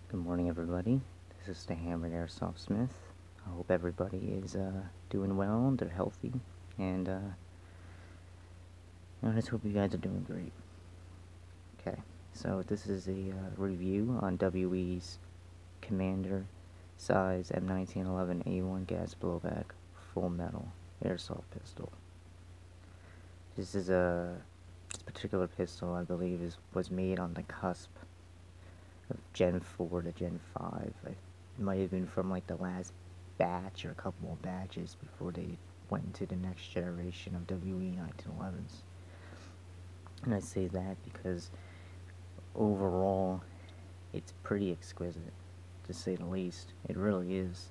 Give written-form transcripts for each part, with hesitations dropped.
Good morning, everybody. This is the Hammered Airsoft Smith. I hope everybody is doing well, they're healthy, and I just hope you guys are doing great. Okay, so this is a review on WE's Commander size M1911A1 gas blowback full metal airsoft pistol. This particular pistol, I believe, was made on the cusp of Gen 4 to Gen 5. It might have been from like the last batch or a couple of batches before they went into the next generation of WE 1911s. And I say that because overall it's pretty exquisite, to say the least. It really is.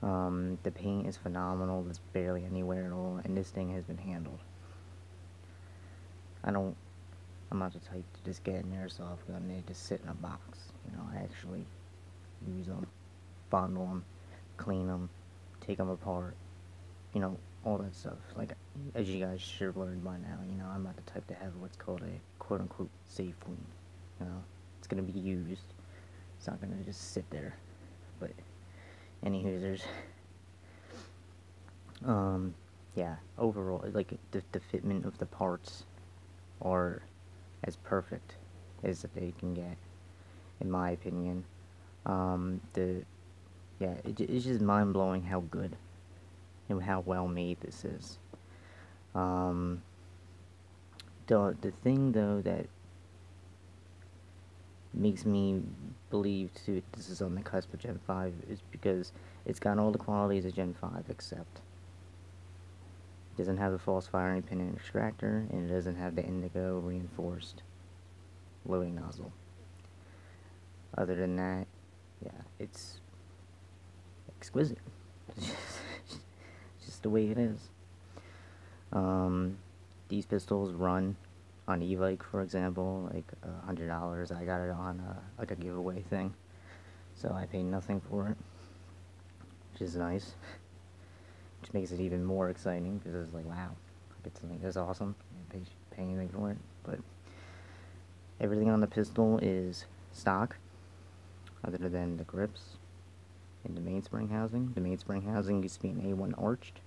The paint is phenomenal, there's barely any wear at all, and this thing has been handled. I'm not the type to just get an airsoft gun and they just sit in a box. I actually use them, fondle them, clean them, take them apart, all that stuff. Like, as you guys should have learned by now, I'm not the type to have what's called a quote-unquote safe clean. It's going to be used. It's not going to just sit there. But, anywho, yeah, overall, like, the fitment of the parts are as perfect as they can get, in my opinion. It's just mind-blowing how good and how well made this is. The thing, though, that makes me believe this is on the cusp of Gen 5 is because it's got all the qualities of Gen 5, except it doesn't have the false firing pin and extractor, and it doesn't have the indigo reinforced loading nozzle. Other than that, yeah, it's exquisite. It's just the way it is. These pistols run on e-bike, for example, like $100. I got it on like a giveaway thing, so I paid nothing for it, which is nice. Which makes it even more exciting because it's like, wow, I get something this awesome. I didn't pay anything for it, but everything on the pistol is stock, other than the grips and the mainspring housing. The mainspring housing used to be an A1 arched.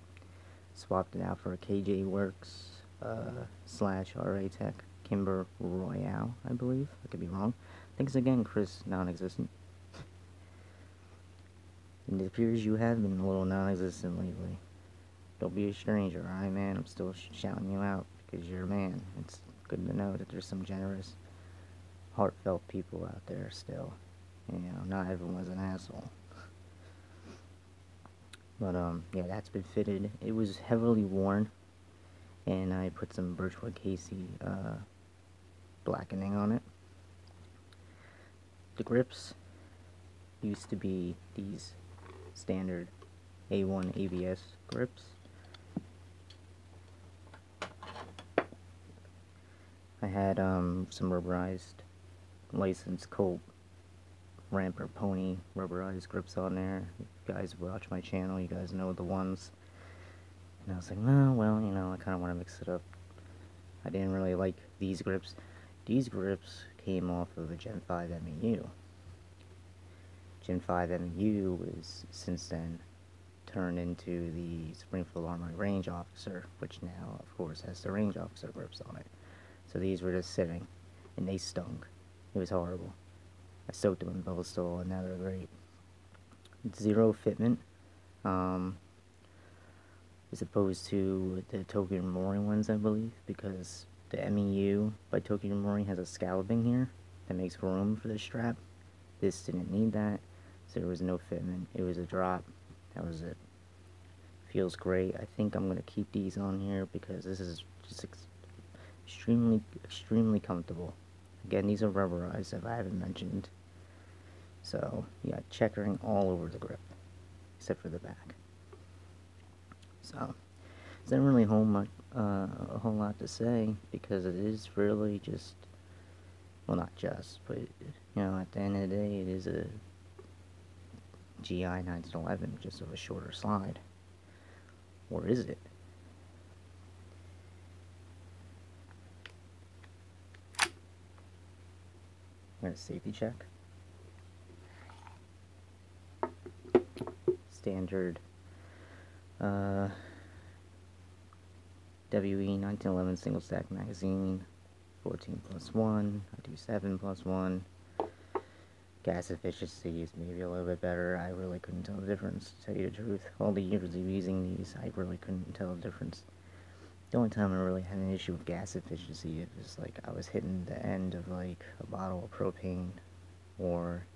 Swapped it out for a KJ Works / RA Tech Kimber Royale, I believe. I could be wrong. Thanks again, Chris, non-existent. And it appears you have been a little non-existent lately. Don't be a stranger, alright, man? I'm still shouting you out because you're a man. It's good to know that there's some generous, heartfelt people out there still. Not everyone's an asshole. But, yeah, that's been fitted. It was heavily worn, and I put some Birchwood Casey blackening on it. The grips used to be these standard A1 ABS grips. I had some rubberized licensed Colt Ramp or Pony rubberized grips on there. If you guys watch my channel, you guys know the ones. And I was like, well, I kind of want to mix it up. I didn't really like these grips. These grips came off of a Gen 5 MEU. Gen 5 MEU is since then turned into the Springfield Armory Range Officer, which now, of course, has the Range Officer grips on it. So these were just sitting, and they stunk. It was horrible. I soaked them in Belstol, and now they're great. It's zero fitment, as opposed to the Tokyo Mori ones, I believe, because the MEU by Tokyo Mori has a scalloping here that makes room for the strap. This didn't need that, so there was no fitment. It was a drop. That was it. Feels great. I think I'm gonna keep these on here because this is just extremely comfortable. Again, these are rubberized, if I haven't mentioned. So, yeah, checkering all over the grip, except for the back. So, there's not really a whole lot to say, because it is really just, well, not just, but, at the end of the day, it is a GI 1911, just of a shorter slide. Or is it? I'm gonna safety check. standard WE 1911 single stack magazine, 14+1. I do 7+1. Gas efficiency is maybe a little bit better. I really couldn't tell the difference, to tell you the truth. All the years of using these, I really couldn't tell the difference. The only time I really had an issue with gas efficiency, it was like I was hitting the end of like a bottle of propane, or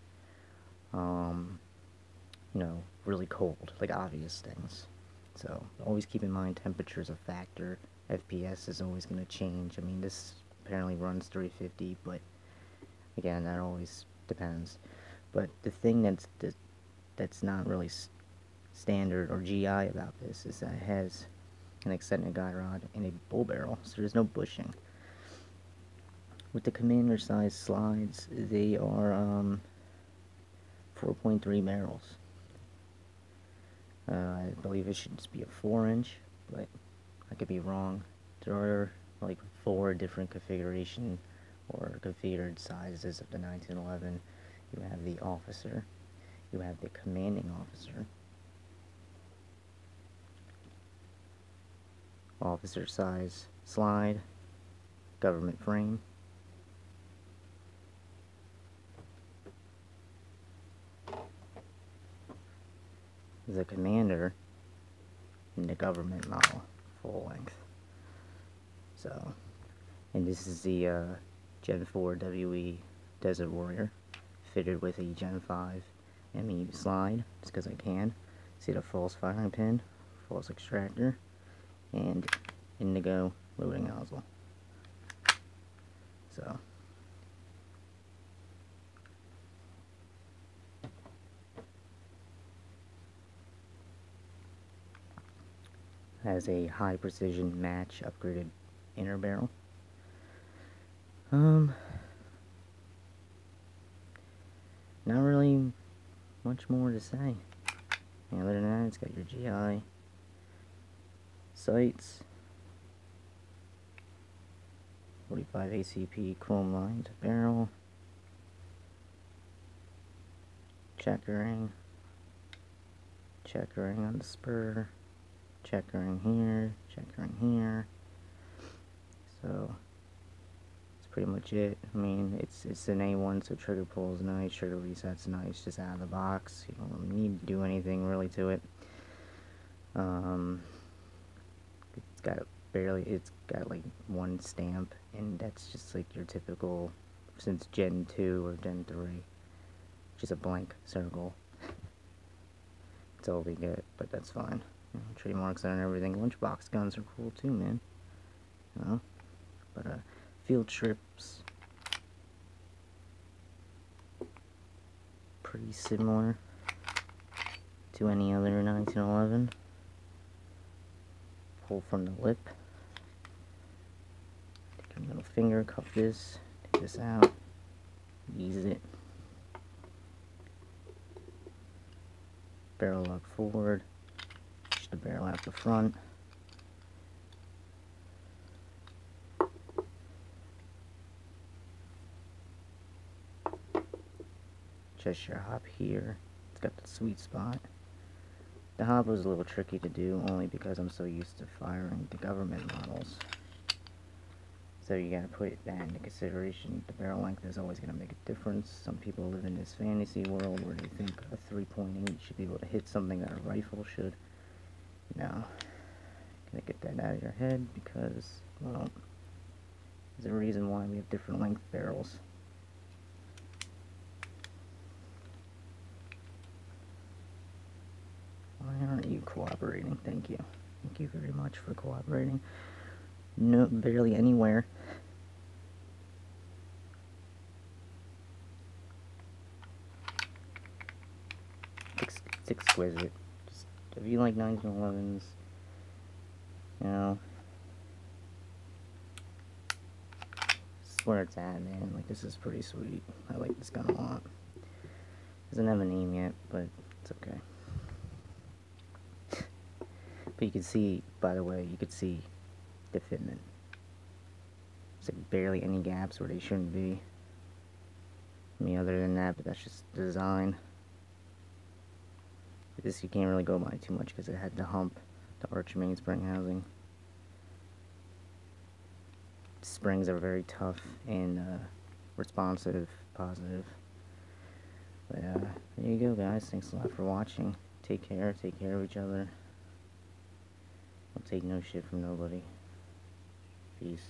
you know, really cold, like obvious things. So always keep in mind temperature's a factor. FPS is always going to change. I mean, this apparently runs 350, but again, that always depends. But the thing that's not really standard or GI about this is that it has an extended guide rod and a bull barrel, so there's no bushing. With the commander size slides, they are 4.3 barrels. I believe it should just be a 4-inch, but I could be wrong. There are like 4 different configuration or configured sizes of the 1911. You have the officer, you have the commanding officer, officer size slide, government frame, the commander, and the government model, full length. So, and this is the Gen 4 WE Desert Warrior, fitted with a Gen 5 ME slide, just because I can. See the false firing pin, false extractor, and indigo loading nozzle. So, has a high precision match upgraded inner barrel. Not really much more to say. Other than that, it's got your GI sights, 45 ACP chrome lined barrel, checkering on the spur, checkering here. So that's pretty much it. I mean, it's an A1, so trigger pull is nice, trigger reset's nice, just out of the box. You don't need to do anything really to it. It's got like one stamp, and that's just like your typical, since Gen 2 or Gen 3, just a blank circle. That's all we get, but that's fine. Trademarks on everything. Lunchbox guns are cool too, man. You know? But field trips, pretty similar to any other 1911. Pull from the lip. Take your middle finger, cup this, take this out, ease it. Barrel lock forward, push the barrel out the front. Just your hop here. It's got the sweet spot. The hop was a little tricky to do, only because I'm so used to firing the government models. So you gotta put that into consideration. The barrel length is always gonna make a difference. Some people live in this fantasy world where they think a 3.8 should be able to hit something that a rifle should. No. Gonna get that out of your head because, well, there's a reason why we have different length barrels. Why aren't you cooperating? Thank you. Thank you very much for cooperating. No, barely anywhere. It's exquisite. Just, if you like 1911s, you know, this is where it's at, man. Like, this is pretty sweet. I like this gun a lot. Doesn't have a name yet, but it's okay. But you can see, by the way, you could see the fitment. There's like barely any gaps where they shouldn't be. I mean, other than that, but that's just design. This you can't really go by too much because it had the hump, the arch mainspring housing. Springs are very tough and responsive, positive. But there you go, guys. Thanks a lot for watching. Take care of each other. Don't take no shit from nobody. Peace.